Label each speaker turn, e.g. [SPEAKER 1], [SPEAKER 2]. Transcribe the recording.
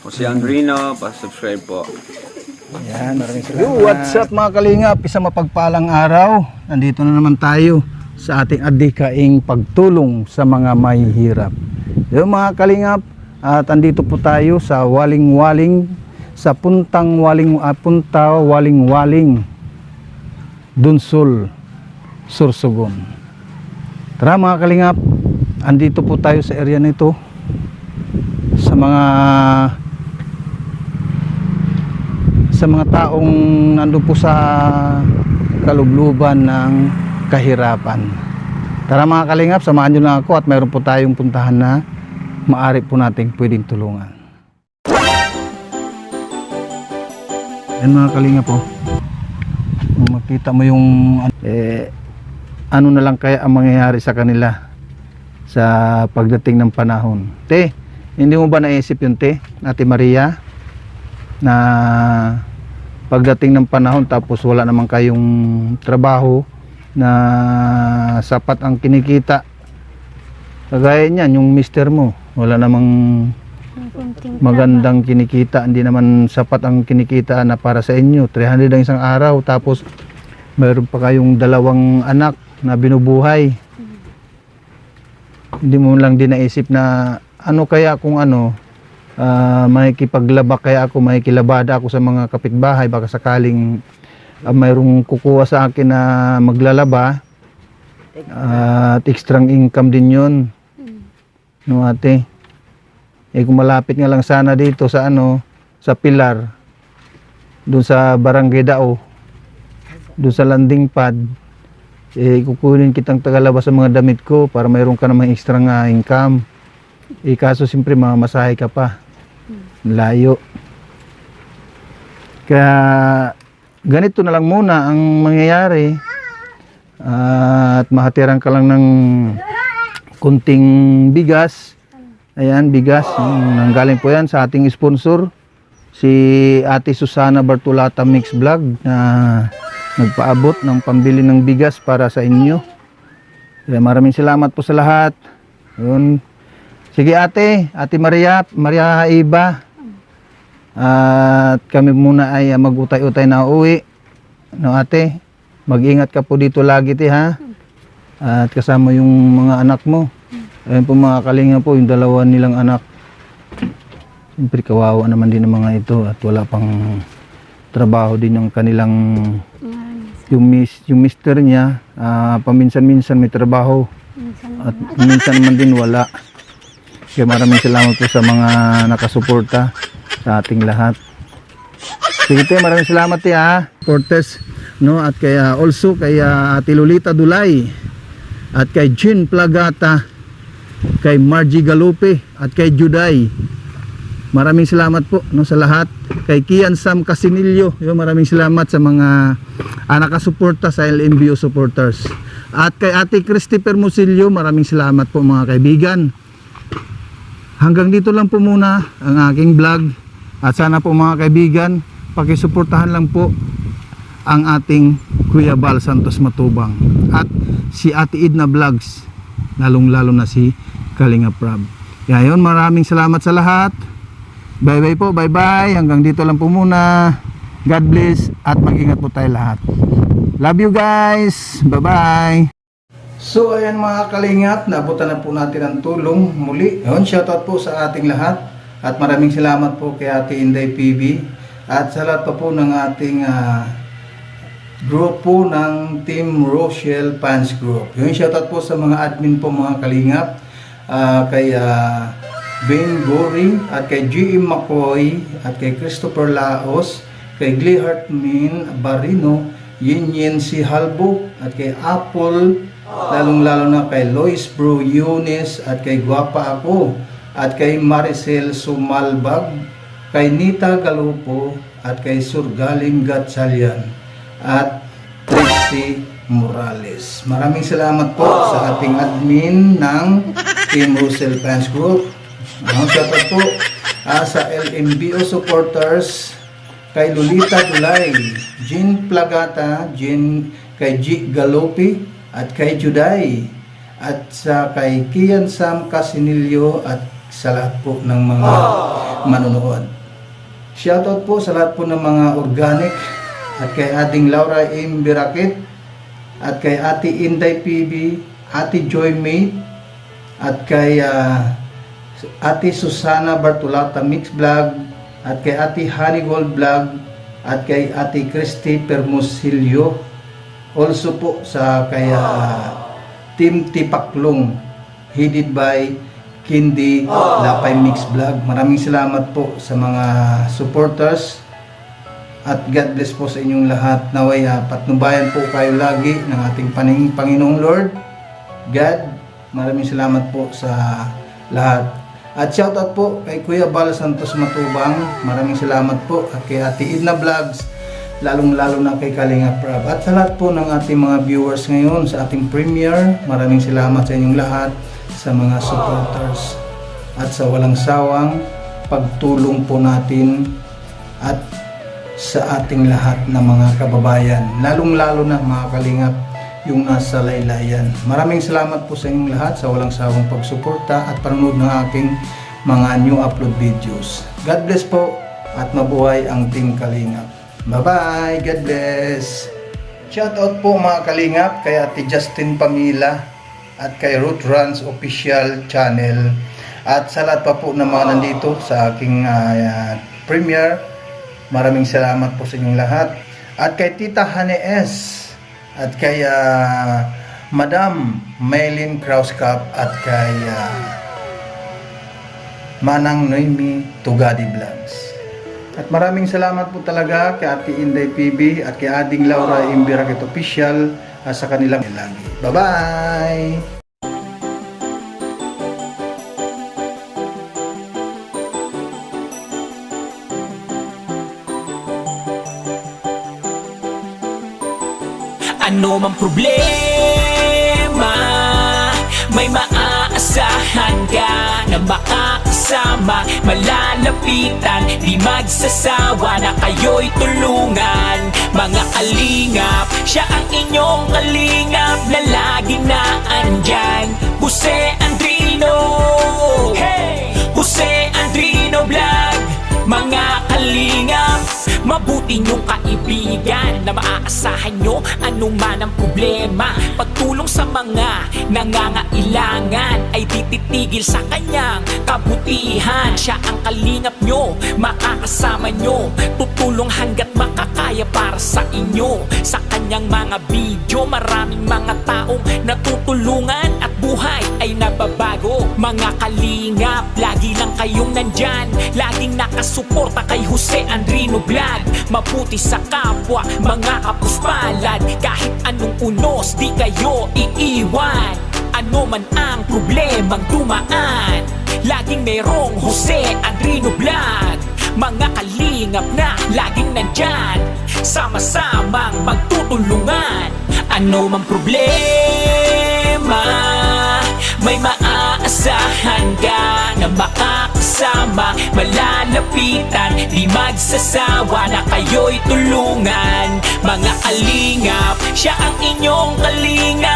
[SPEAKER 1] Si Andrino, pa-subscribe po.
[SPEAKER 2] Yan, maraming salamat. Yo, what's up mga kalingap? Isang mapagpalang araw. Nandito na naman tayo sa ating adhikaing pagtulong sa mga mahihirap. Yo mga kalingap, at andito po tayo sa Waling-Waling, sa punta Waling-Waling, Dunsol, Sorsogon. Tara mga kalingap, andito po tayo sa area nito sa mga taong nandoon po sa kalubluban ng kahirapan. Tara mga kalingap, samahan nyo lang ako at mayroon po tayong puntahan na maaari po nating pwedeng tulungan. Yan mga kalingap po, kung makita mo yung ano na lang kaya ang mangyayari sa kanila sa pagdating ng panahon. Te, hindi mo ba naisip yun, te, Ate Maria, na pagdating ng panahon tapos wala naman kayong trabaho na sapat ang kinikita, kagaya niyan yung mister mo, wala namang magandang kinikita, hindi naman sapat ang kinikita na para sa inyo, 300 ang isang araw, tapos mayroon pa kayong dalawang anak na binubuhay. Hindi mo lang din naisip na ano kaya kung makikipaglaba kaya ako, makikilabada ako sa mga kapitbahay, baka sakaling mayroong kukuha sa akin na maglalaba at extrang income din yun, no ate? Kung malapit nga lang sana dito sa sa Pilar, dun sa Barangay Dao, dun sa landing pad, kukunin kitang tagalaba sa mga damit ko para mayroon ka namang extra nga income. Kaso siyempre mamasahe ka pa, layo. Kaya ganito na lang muna ang mangyayari, at mahatiran ka lang ng kunting bigas. Ayan, bigas, nanggaling po yan sa ating sponsor, si Ate Susana Bartolata Mix Vlog, na nagpaabot ng pambili ng bigas para sa inyo. Kaya maraming salamat po sa lahat. Yun. Sige Ate Maria Iba, at kami muna ay mag-utay-utay na uwi, no ate? Mag-ingat ka po dito lagi, te, ha? At kasama yung mga anak mo. Ayun po mga kalinga po, yung dalawa nilang anak, siyempre kawawa naman din ang mga ito, at wala pang trabaho din yung kanilang yung mister niya, paminsan-minsan may trabaho at minsan naman din wala. Kaya maraming salamat po sa mga nakasuporta sa ating lahat. Sige te, maraming salamat te, ha, Cortez, no? At kaya also kay Ate Lolita Dulay, at kay Jean Plagata, kay Margie Galupe, at kay Juday. Maraming salamat po, no, sa lahat. Kay Kian Sam Casinillo, maraming salamat sa mga nakasuporta sa LMBO supporters. At kay Ate Christopher Musillo, maraming salamat po mga kaibigan. Hanggang dito lang po muna ang aking vlog, at sana po mga kaibigan, pakisuportahan lang po ang ating Kuya Bal Santos Matubang at si Ate Edna Vlogs, lalong lalo na si Kalinga Prab. Kaya yun, maraming salamat sa lahat. Bye bye po, bye bye. Hanggang dito lang po muna. God bless at mag-ingat po tayo lahat. Love you guys. Bye bye. So ayan mga kalingap, naabutan na po natin ang tulong muli. Yun, shoutout po sa ating lahat, at maraming salamat po kay Ate Inday PB, at sa lahat pa po ng ating grupo ng Team Rochelle Fans Group. Yun, shoutout po sa mga admin po mga kalingap, kay Ben Goring, at kay GM McCoy, at kay Christopher Laos, kay Glehart Min Barino, Yin Si Halbo, at kay Apple, lalong-lalo na kay Lois Bro Yunis, at kay Guapa Ako, at kay Maricel Sumalbag, kay Nita Galupo, at kay Surgaling Gatchalian, at Trixie Morales. Maraming salamat po sa ating admin ng Team Rochelle Fans Group. Shoutout po sa LMBO supporters, kay Lolita Dulay, Jean Plagata, kay G. Galopi, at kay Juday, at sa kay Kian Sam Casinillo, at sa lahat po ng mga manonood. Shoutout po sa lahat po ng mga organic at kay ating Laura M. Birakit at kay Ate Inday PB, Ate Joy May at kay Ate Susana Bartolata Mix Vlog at kay Ate Honey Gold Vlog at kay Ate Christy Permosilio. Also po sa kay Team Tipaklong headed by Kindi Lapay Mix Vlog. Maraming salamat po sa mga supporters at God bless po sa inyong lahat. Naway patnubayan po kayo lagi ng ating Panginoong Lord God. Maraming salamat po sa lahat. At shoutout po kay Kuya Bal Santos Matubang. Maraming salamat po. At kay Ate Edna Vlogs, lalong-lalo na kay Kalinga Prab. At sa lahat po ng ating mga viewers ngayon sa ating premiere, maraming salamat sa inyong lahat, sa mga supporters at sa walang sawang pagtulong po natin at sa ating lahat na mga kababayan, lalong-lalo na mga kalingap yung nasa laylayan. Maraming salamat po sa inyong lahat sa walang sawang pagsuporta at panonood ng aking mga new upload videos. God bless po at mabuhay ang Team Kalingap. Bye-bye! God bless! Shoutout po mga kalingap kay Ate Justin Pamila at kay Ruth Runs Official Channel at sa lahat pa po na mga nandito sa aking premiere. Maraming salamat po sa inyong lahat. At kay Tita Hane S. At kay Madam Maylin Krauskap. At kay Manang Noemi Tugadi Vlogs. At maraming salamat po talaga kay Ate Inday PB at kay Ading Laura Imbirakit Official sa kanilang lagi. Bye-bye!
[SPEAKER 3] Ano mang problema, may maaasahan ka na makakasama, malalapitan, di magsasawa na kayo'y tulungan. Mga kalingap, siya ang inyong kalingap na lagi na andyan. Jose Andrino, hey! Jose Andrino Vlog. Mga kalingap, mabuti niyong kaibigan na maaasahan nyo anuman ang problema. Pagtulong sa mga nangangailangan ay tititigil sa kanyang kabutihan. Siya ang kalingap nyo, makakasama nyo, tutulong hanggat makakaya para sa inyo. Sa kanyang mga video, maraming mga taong natutulungan at buhay ay nababago. Mga kalingap, lagi lang kayong nandyan, laging nakasuporta kay Jose Andrino Vlog. Mabuti sa kapwa, mga kapuspalad, kahit anong unos di kayo iiwan. Ano man ang problemang dumaan, laging merong Jose Andrino Vlog. Mga kalingap na laging nandyan, sama-samang magtutulungan. Ano mang problema, may maaasahan ka na makakasama, malalapitan, di magsasawa na kayo'y tulungan. Mga kalingap, siya ang inyong kalingap